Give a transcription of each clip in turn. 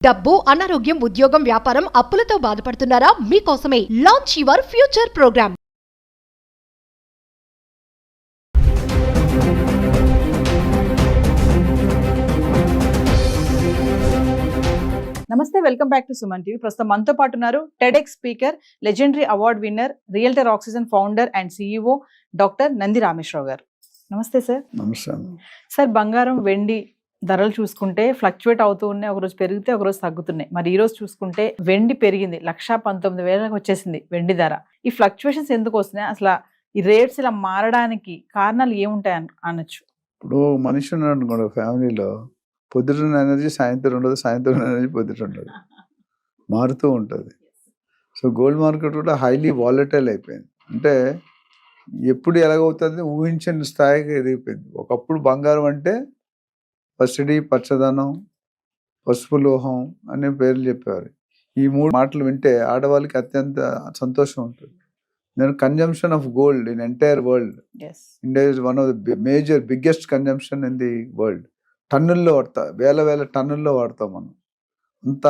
డబ్బు, అనారోగ్యం, ఉద్యోగం, వ్యాపారం, అప్పులతో బాధపడుతున్నారా? మీకోసమే లాంచ్ యువర్ ఫ్యూచర్ ప్రోగ్రామ్. నమస్తే, welcome back to Suman TV. ప్రస్తుతం మనతో పాటు ఉన్నారు TEDx speaker, legendary award winner, realtor oxygen founder and CEO doctor Nandi Rameshwar Rao గారు. నమస్తే సార్. నమస్తే. సార్, బంగారం, వెండి ధరలు చూసుకుంటే ఫ్లక్చువేట్ అవుతూ ఉన్నాయి. ఒకరోజు పెరిగితే ఒకరోజు తగ్గుతున్నాయి. మరి ఈ రోజు చూసుకుంటే వెండి పెరిగింది, 1,19,000 వచ్చేసింది వెండి ధర. ఈ ఫ్లక్చువేషన్స్ ఎందుకు వస్తున్నాయి? అసలు ఈ రేట్స్ ఇలా మారడానికి కారణాలు ఏముంటాయి అనొచ్చు? ఇప్పుడు మనిషి ఉన్నాడు అనుకోండి, ఫ్యామిలీలో పొద్దున ఎనర్జీ సాయంత్రం ఉండదు, సాయంత్రం ఎనర్జీ పొద్దుట ఉండదు, మారుతూ ఉంటుంది. సో గోల్డ్ మార్కెట్ కూడా హైలీ వాలటైల్ అయిపోయింది. అంటే ఎప్పుడు ఎలాగవుతుంది ఊహించని స్థాయికి ఎదిగిపోయింది. ఒకప్పుడు బంగారం అంటే పసిడి, పచ్చదనం, పసుపు లోహం అనే పేర్లు చెప్పేవారు. ఈ మూడు మాటలు వింటే ఆడవాళ్ళకి అత్యంత సంతోషం ఉంటుంది. నేను consumption of gold in entire world, India is one of the major biggest consumption in the world. టన్నుల్లో వాడతాం, వేల టన్నుల్లో వాడతాం మనం. అంత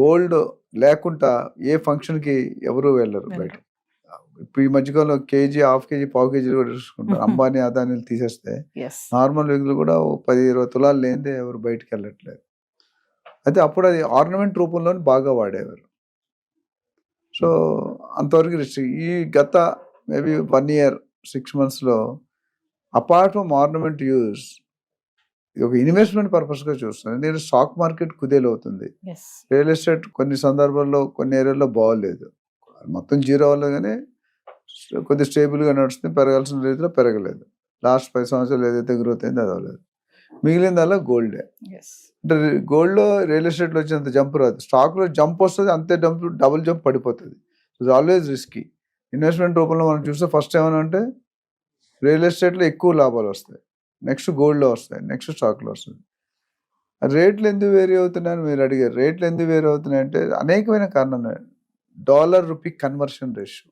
గోల్డ్ లేకుండా ఏ ఫంక్షన్కి ఎవరు వెళ్ళరు బయట. ఇప్పుడు ఈ మధ్యకాలంలో కేజీ, హాఫ్ కేజీ, పావు కేజీ కూడా చూసుకుంటారు. అంబానీ, అదానీలు తీసేస్తే నార్మల్ వ్యక్తులు కూడా 10-20 తులాలు లేనిదే ఎవరు బయటకు వెళ్ళట్లేదు. అయితే అప్పుడు అది ఆర్నమెంట్ రూపంలో బాగా వాడేవారు. సో అంతవరకు రిస్ట్రిక్ట్. ఈ గత మేబీ 1 year 6 monthsలో అపార్ట్ ఫ్రమ్ ఆర్నమెంట్ యూజ్ ఒక ఇన్వెస్ట్మెంట్ పర్పస్గా చూస్తున్నాను. ఎందుకంటే స్టాక్ మార్కెట్ కుదేలవుతుంది, రియల్ ఎస్టేట్ కొన్ని సందర్భాల్లో కొన్ని ఏరియాల్లో బాగోలేదు, మొత్తం జీరో అవ్వలేదు, కానీ కొద్ది స్టేబుల్గా నడుస్తుంది. పెరగాల్సిన రీతిలో పెరగలేదు. లాస్ట్ 5 సంవత్సరాలు ఏదైతే గ్రోత్ అయిందో అది అవ్వలేదు. మిగిలిందల్లా గోల్డే. అంటే గోల్డ్లో రియల్ ఎస్టేట్లో వచ్చినంత జంప్ రాదు, స్టాక్లో జంప్ వస్తుంది, అంతే డబుల్ జంప్ పడిపోతుంది. It's always risky. ఇన్వెస్ట్మెంట్ రూపంలో మనం చూస్తే ఫస్ట్ ఏమైనా అంటే రియల్ ఎస్టేట్లో ఎక్కువ లాభాలు వస్తాయి, నెక్స్ట్ గోల్డ్లో వస్తాయి, నెక్స్ట్ స్టాక్లో వస్తుంది. రేట్లు ఎందుకు వేరీ అవుతున్నాయని మీరు అడిగారు. రేట్లు ఎందుకు వేరీ అవుతున్నాయి అంటే అనేకమైన కారణాలు. Dollar rupee conversion ratio,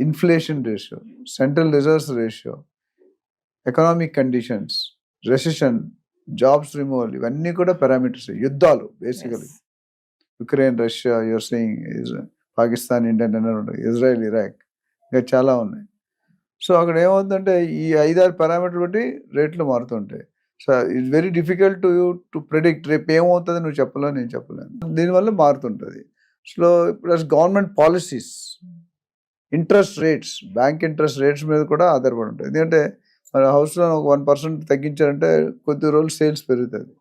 inflation ratio, central reserves ratio, economic conditions, recession, jobs removal, ఇవన్నీ కూడా పారామీటర్స్. యుద్ధాలు basically Ukraine, Russia, you are seeing, Pakistan, Indian, Israel, Iraq, ఇంకా చాలా ఉన్నాయి. సో అక్కడ ఏమవుతుందంటే ఈ 5-6 పారామీటర్ బట్టి రేట్లు మారుతుంటాయి. So it's very difficult to predict. రేపు ఏమవుతుంది నువ్వు చెప్పలేవు, నేను చెప్పలేను. దీనివల్ల మారుతుంటుంది. So plus government policies, interest rates, bank interest rates మీద కూడా ఆధారపడి ఉంటుంది. ఎందుకంటే మన హౌస్లో ఒక 1% తగ్గించారంటే కొద్ది రోజులు సేల్స్ పెరుగుతుంది.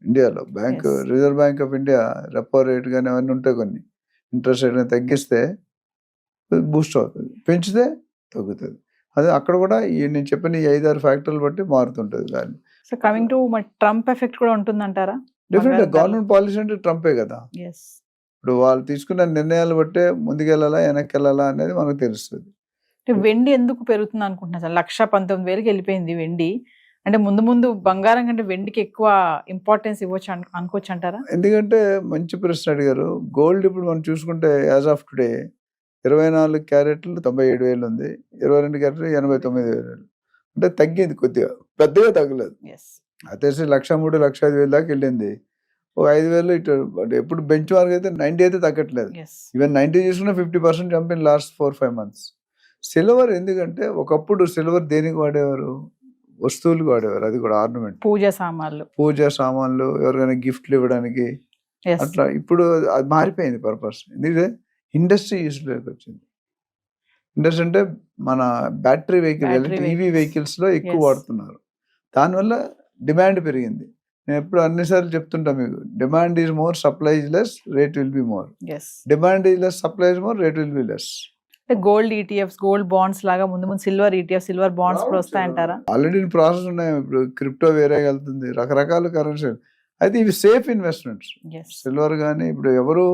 ఇండియాలో bank, reserve bank of India repo rate కానీ అవన్నీ ఉంటాయి, కొన్ని ఇంట్రెస్ట్ రేట్ కానీ తగ్గిస్తే బూస్ట్ అవుతుంది, పెంచితే తగ్గుతుంది. అదే అక్కడ కూడా నేను చెప్పిన ఈ 5-6 ఫ్యాక్టర్లు బట్టి మారుతుంటుంది. దాన్ని so coming to Trump effect కూడా ఉంటుందంటారా? డెఫినెట్గా గవర్నమెంట్ పాలసీ అంటే ట్రంపే కదా. ఇప్పుడు వాళ్ళు తీసుకున్న నిర్ణయాలు బట్టే ముందుకెళ్ళాలా వెనక్కి వెళ్ళాలా అనేది మనకు తెలుస్తుంది. వెండి ఎందుకు పెరుగుతుంది అనుకుంటున్నా సార్? 1,19,000 వెళ్ళిపోయింది వెండి. అంటే ముందు బంగారం కంటే వెండికి ఎక్కువ ఇంపార్టెన్స్ ఇవ్వచ్చు అనుకోవచ్చు అంటారా? ఎందుకంటే మంచి ప్రశ్న అడిగారు. గోల్డ్ ఇప్పుడు మనం చూసుకుంటే యాజ్ ఆఫ్ టుడే 24 క్యారెట్లు 97,000 ఉంది, 22 క్యారెట్లు 89,000. అంటే తగ్గింది కొద్దిగా, పెద్దగా తగ్గలేదు. అయితే 1,03,000, 1,05,000 దాకా వెళ్ళింది. ఒక 5,000 ఇటు. అంటే ఎప్పుడు బెంచ్ మార్క్ అయితే 90 అయితే తగ్గట్లేదు. ఈవెన్ 90 చూసుకున్నా 50% jump in last 4-5 months. Silver ఎందుకంటే ఒకప్పుడు సిల్వర్ దేనికి వాడేవారు? వస్తువులకు వాడేవారు, అది కూడా ఆర్నమెంట్, పూజా సామాన్లు, ఎవరికైనా గిఫ్ట్లు ఇవ్వడానికి, అట్లా. ఇప్పుడు అది మారిపోయింది పర్పస్. ఎందుకంటే ఇండస్ట్రీ యూస్లోకి వచ్చింది. ఇండస్ట్రీ అంటే మన బ్యాటరీ వెహికల్, ఈవీ వెహికల్స్లో ఎక్కువ వాడుతున్నారు. దానివల్ల డిమాండ్ పెరిగింది. నేను ఎప్పుడు అన్నిసార్లు చెప్తుంటా మీకు, demand is more, supply is less, rate will be more. Demand is less, supply is more, rate will be less. Gold ETFs, gold bonds లాగా ముందు సిల్వర్ ఈటీఎఫ్, సిల్వర్ బాండ్స్ కూడా వస్తాయంటారా? ఆల్రెడీ ప్రాసెస్ ఉన్నాయి. ఇప్పుడు క్రిప్టో వేరే వెళ్తుంది, రకరకాల currency. అయితే ఇవి సేఫ్ ఇన్వెస్ట్మెంట్స్. సిల్వర్ కానీ ఇప్పుడు ఎవరు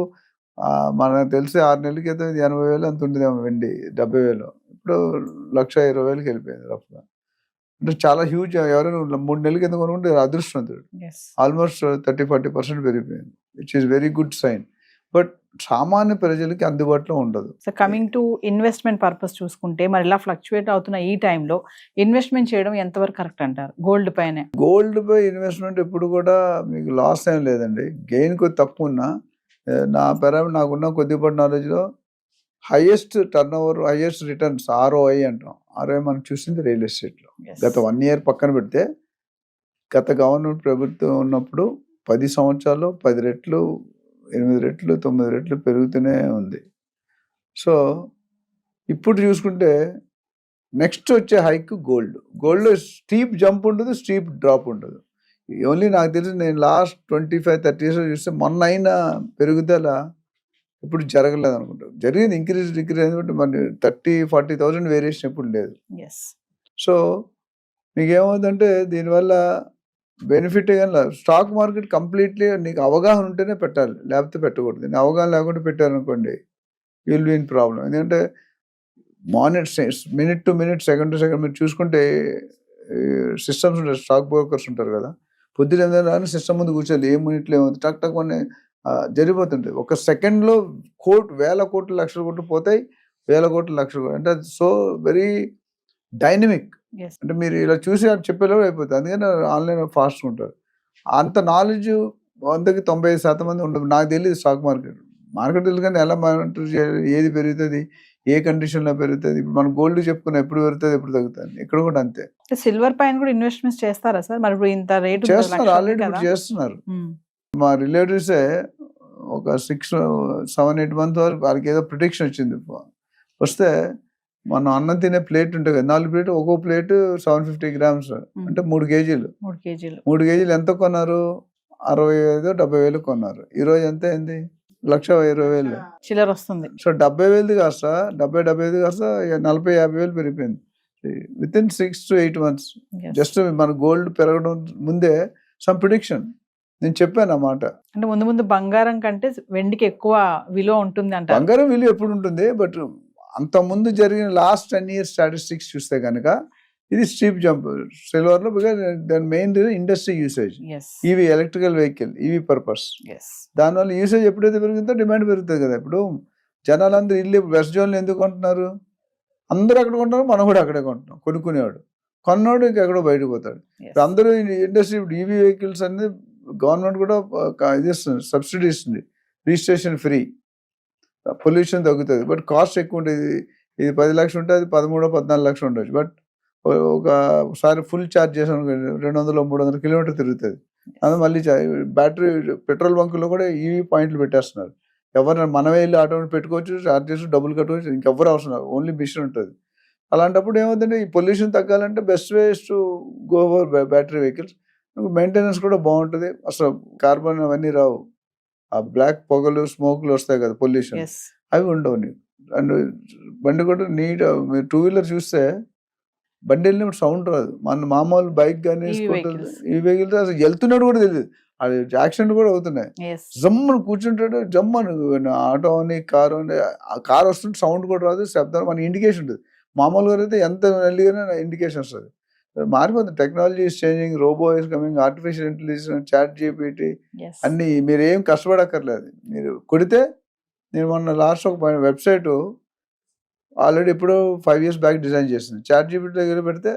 మనకు తెలిసి 6 నెలల క్రితం 80,000 అంత ఉండేదేమో వెండి, 70,000. ఇప్పుడు 1,20,000 వెళ్ళిపోయింది రఫ్గా. అంటే చాలా హ్యూజ్. ఎవరైనా 3 నెలల కింద కొనుక్కుంటే అదృష్టవంతుడు. ఆల్మోస్ట్ 30-40% పెరిగిపోయింది, which is very good sign. But సామాన్య ప్రజలకి అందుబాటులో ఉండదు. So coming to investment purpose చూసుకుంటే మరి ఇలా ఫ్లక్చువేట్ అవుతున్న ఈ టైంలో ఇన్వెస్ట్మెంట్ చేయడం ఎంతవరకు కరెక్ట్ అంటారు గోల్డ్ పైనే? గోల్డ్ పై ఇన్వెస్ట్మెంట్ ఎప్పుడు కూడా మీకు లాస్ ఏం లేదండి. గెయిన్ కొద్ది తక్కువ ఉన్నా నాకున్న కొద్దిపాటి నాలెడ్జ్లో highest turn over, highest returns ROI అంటాం. ROI మనం చూసింది రియల్ ఎస్టేట్లో. గత 1 year పక్కన పెడితే గత గవర్నమెంట్ ప్రభుత్వం ఉన్నప్పుడు 10 సంవత్సరాల్లో 10 రెట్లు, 8 రెట్లు, 9 రెట్లు పెరుగుతూనే ఉంది. సో ఇప్పుడు చూసుకుంటే నెక్స్ట్ వచ్చే హైక్ గోల్డ్లో స్టీప్ జంప్ ఉండదు, స్టీప్ డ్రాప్ ఉండదు. ఓన్లీ నాకు తెలిసి నేను లాస్ట్ 25-30 years చూస్తే మొన్న అయినా పెరుగుదల ఇప్పుడు జరగలేదు అనుకుంటా. జరిగింది ఇంక్రీజ్ ఎందుకంటే మన 30,000-40,000 వేరియేషన్ ఎప్పుడు లేదు. సో మీకు ఏమవుతుందంటే దీనివల్ల బెనిఫిట్ కానీ స్టాక్ మార్కెట్ కంప్లీట్లీ నీకు అవగాహన ఉంటేనే పెట్టాలి, లేకపోతే పెట్టకూడదు. నేను అవగాహన లేకుండా పెట్టారనుకోండి you will be in problem. ఎందుకంటే minute to minute, second to second మీరు చూసుకుంటే సిస్టమ్స్ ఉంటారు, స్టాక్ బ్రోకర్స్ ఉంటారు కదా, పొద్దున ఏమైనా సిస్టమ్ ముందు కూర్చోాలి, ఏ మినిట్లో ఏమవుతుంది టక్ టక్ అని జరిగిపోతుంటాయి. ఒక సెకండ్లో వేల కోట్లు, లక్షల కోట్లు పోతాయి, వేల కోట్లు, లక్షల కోట్లు. అంటే అది సో వెరీ డైనమిక్. అంటే మీరు ఇలా చూసి చెప్పేలోపు అయిపోతుంది. అందుకని ఆన్లైన్ ఫాస్ట్గా ఉంటారు. అంత నాలెడ్జ్ 100కి 95% మంది ఉండదు. నాకు తెలియదు స్టాక్ మార్కెట్ తెలుసు కానీ ఎలా మానిటర్ చేయాలి, ఏది పెరుగుతుంది, ఏ కండిషన్లో పెరుగుతుంది. ఇప్పుడు మనం గోల్డ్ చెప్పుకున్నా ఎప్పుడు పెరుగుతుంది, ఎప్పుడు తగ్గుతుంది. ఇక్కడ కూడా అంతే. సిల్వర్ పైన కూడా ఇన్వెస్ట్మెంట్స్ చేస్తారా సార్? మరి ఇప్పుడు ఇంత రేట్ చేస్తున్నారు, ఆల్రెడీ చేస్తున్నారు. మా రిలేటివ్సే ఒక 6-7-8 months వరకు వాళ్ళకి ఏదో ప్రొటెక్షన్ వచ్చింది. వస్తే మనం అన్నం తినే ప్లేట్ ఉంటుంది కదా, 4 ప్లేట్, ఒక్కో ప్లేట్ 750 grams, అంటే 3 kgs. 3 kgs ఎంత కొన్నారు? 65,000-70,000 కొన్నారు. ఈరోజు ఎంత అయింది? 1,20,000 చిల్లర వస్తుంది. సో 70,000 కాస్త 70-75 కాస్త 40,000-50,000 పెరిగిపోయింది with in 6 to 8 months. Just మన గోల్డ్ పెరగడం ముందే సమ్ ప్రిడిక్షన్ నేను చెప్పాను అన్నమాట. అంటే ముందు బంగారం కంటే వెండికి ఎక్కువ విలువ ఉంటుంది అంట. బంగారం విలువ ఎప్పుడు ఉంటుంది, బట్ అంత ముందు జరిగిన లాస్ట్ 10 years స్టాటిస్టిక్స్ చూస్తే కనుక ఇది స్టీప్ జంప్ సిల్వర్లో. బికాజ్ దాని main industry usage, EV electrical vehicle, EV purpose. దానివల్ల యూసేజ్ ఎప్పుడైతే పెరుగుతుందో డిమాండ్ పెరుగుతుంది కదా. ఇప్పుడు జనాలందరూ ఇల్లు వెస్ట్ జోన్లో ఎందుకు కొంటున్నారు? అందరూ అక్కడ కొంటున్నారు, మనం కూడా అక్కడే కొంటున్నాం. కొనుక్కునేవాడు కొన్నోడు ఇంకెక్కడో బయటకు పోతాడు. ఇప్పుడు అందరూ ఇండస్ట్రీ, ఇప్పుడు ఈవీ వెహికల్స్ అనేది గవర్నమెంట్ కూడా ఇది ఇస్తుంది, సబ్సిడీ ఇస్తుంది, రిజిస్ట్రేషన్ ఫ్రీ, పొల్యూషన్ తగ్గుతుంది. బట్ కాస్ట్ ఎక్కువ ఉంటుంది. ఇది 10 లక్షలు ఉంటే అది 13-14 లక్షలు ఉండొచ్చు. బట్ ఒకసారి ఫుల్ ఛార్జ్ చేసాను 200-300 కిలోమీటర్ తిరుగుతుంది. అది మళ్ళీ బ్యాటరీ పెట్రోల్ బంకుల్లో కూడా ఈవీ పాయింట్లు పెట్టేస్తున్నారు. ఎవరైనా మనమే వెళ్ళి ఆటోమేటిక్ పెట్టుకోవచ్చు, ఛార్జ్ చేసి డబ్బులు కట్టుకోవచ్చు, ఇంకెవ్వరు అవసరం, ఓన్లీ మిషన్ ఉంటుంది. అలాంటప్పుడు ఏమవుతుందంటే ఈ పొల్యూషన్ తగ్గాలంటే best ways to go over battery vehicles. Maintenance కూడా బాగుంటుంది, అసలు కార్బన్ అవన్నీ రావు. ఆ బ్లాక్ పొగలు, స్మోక్లు వస్తాయి కదా, పొల్యూషన్, అవి ఉండవు నీకు. అండ్ బండి కూడా నీట్. మీరు 2-wheeler చూస్తే బండి వెళ్ళినప్పుడు సౌండ్ రాదు. మన మామూలు బైక్ కానీ స్కూటర్, ఈ వెహికల్స్ అసలు వెళ్తున్నాడు కూడా తెలియదు. అది యాక్సిడెంట్ కూడా అవుతున్నాయి. జమ్మను కూర్చుంటాడు, జమ్మను ఆటో అని, కారు అని, ఆ కార్ వస్తుంటే సౌండ్ కూడా రాదు, శబ్దం, మనకి ఇండికేషన్ ఉంటుంది. మామూలుగా అయితే ఎంత వెళ్ళిగానే ఇండికేషన్ వస్తుంది. మారిపోతుంది. Technology is changing, robo is coming, artificial intelligence, chat GPT అన్ని మీరు ఏం కష్టపడక్కర్లేదు. మీరు కొడితే, నేను మొన్న లాస్ట్ ఒక వెబ్సైట్ ఆల్రెడీ ఎప్పుడో 5 years బ్యాక్ డిజైన్ చేసింది. చాట్ జీపీటీ దగ్గర పెడితే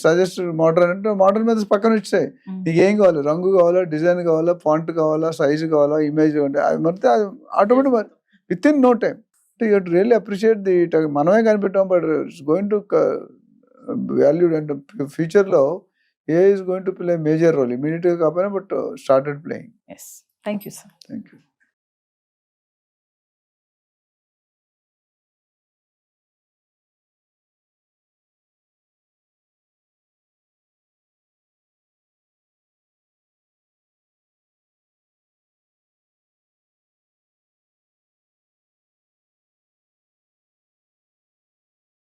సజెస్ట్ మోడల్ అంటే మోడల్ మీద పక్కన వచ్చాయి. నీకు ఏం కావాలి, రంగు కావాలా, డిజైన్ కావాలా, ఫాంట్ కావాలా, సైజు కావాలా, ఇమేజ్ కావాలి, అది మరితే అది automatic with in no time. You to really appreciate the. మనమే కనిపెట్టాం, but it's going to valued. And ఫ్యూచర్లో AI is going to play a major role. Immediately కాకపోయినా, but started playing. Thank you, sir. Thank you.